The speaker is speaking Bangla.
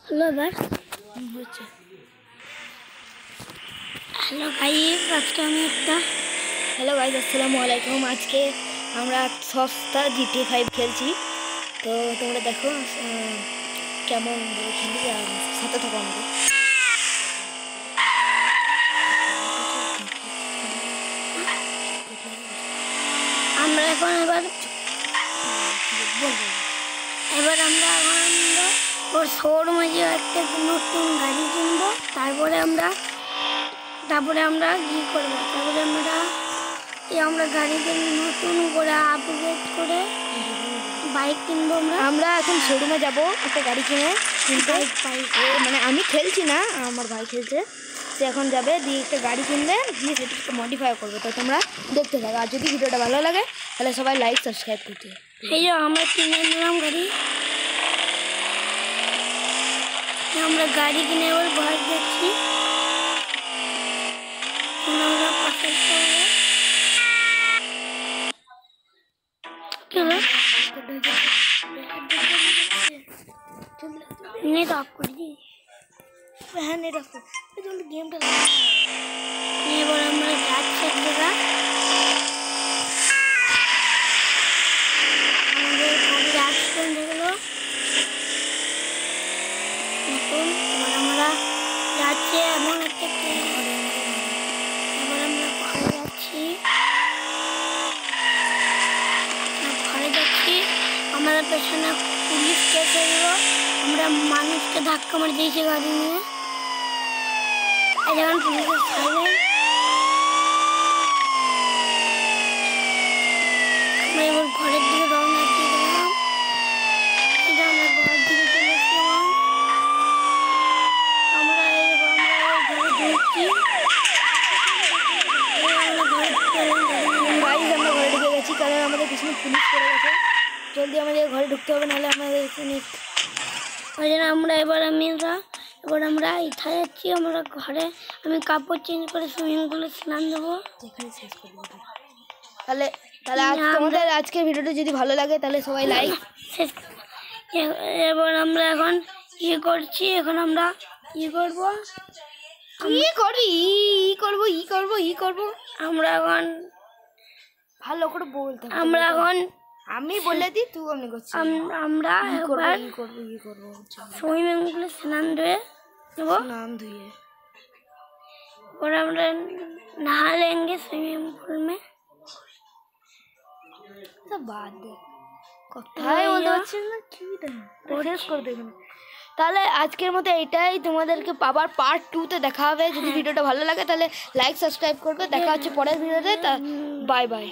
হ্যালো গাইস, আসসালামু আলাইকুম। আজকে আমরা সস্তা GTA 5 খেলছি। তো তোমরা দেখো কেমন খেলি আর সাথে থাকো আমাদের। আমরা এখন এবার আমরা ওর শোরুমে যে একটা নতুন গাড়ি কিনবো, তারপরে আমরা কি করবো, আমরা গাড়িকে নতুন করে আপগ্রেড করে বাইক কিনবো। আমরা এখন শোরুমে যাবো একটা গাড়ি কিনে, মানে আমি খেলছি না, আমার ভাই খেলছে। সে এখন যাবে, দিয়ে একটা গাড়ি কিনবে, দিয়ে সেটাকে মডিফাই করবে। তো তোমরা দেখতে থাকো, আর যদি ভিডিওটা ভালো লাগে তাহলে সবাই লাইক সাবস্ক্রাইব করতে। এই যে আমরা কিনে নিলাম গাড়ি, আমরা গাড়ি কিনে এবার ঘর যাচ্ছি। नेट ऑफ कर दी, হ্যাঁ নেট অফ করে তুমি গেমটা এবার আমরা যাচ্ছি জায়গা। আমাদের গাড়ি অ্যাক্সিডেন্ট হয়ে গেল। এখন এবার আমরা যাচ্ছি এমন একটা ঘরে, এবার আমরা ঘরে যাচ্ছি, আমাদের পেছনে পুলিশ কেস হয়ে গেল। আমরা মানুষকে ধাক্কা মারে দিয়েছি গাড়ি নিয়ে, যখন পুলিশের সাইলেন আমরা এবার ঘরের দিকে রওনা দিয়ে গেলাম। এটা আমরা ঘরের দিকে চলে এসেছিলাম। আমরা ঘরে ঢুকছি, আমরা ঘরে ঢুকে গেছি, কারণ আমাদের পিছনে পুলিশ পড়ে গেছে। জলদি আমাদের ঘরে ঢুকতে হবে, নাহলে আমাদের এখানে ওই জন্য আমরা ইথায় যাচ্ছি। আমরা ঘরে আমি কাপড় চেঞ্জ করে সুইমিং পুলে স্নান দেবো। শেষ করবো তাহলে তোমাদের আজকের ভিডিওটা যদি ভালো লাগে তাহলে সবাই লাইক শেষ। এবার আমরা এখন করছি, এখন আমরা করবো, আমরা এখন ভালো করে বলতে, আমরা এখন আমি বলে দিই তুই আমি করছি। আমরা এবার সুইমিং পুলে স্নান ধুয়ে নেবো, और আমরা नहा लेंगे स्विमिंग पूल में। तो बात दे কোথায় বলতে পারছি না, কি শেষ করে দেবেন। তাহলে আজকের মতো এটাই, তোমাদেরকে আবার পার্ট 2 তে দেখা হবে। যদি ভিডিওটা ভালো লাগে তাহলে লাইক সাবস্ক্রাইব করবে। দেখা হচ্ছে পরের ভিডিওতে। Bye bye.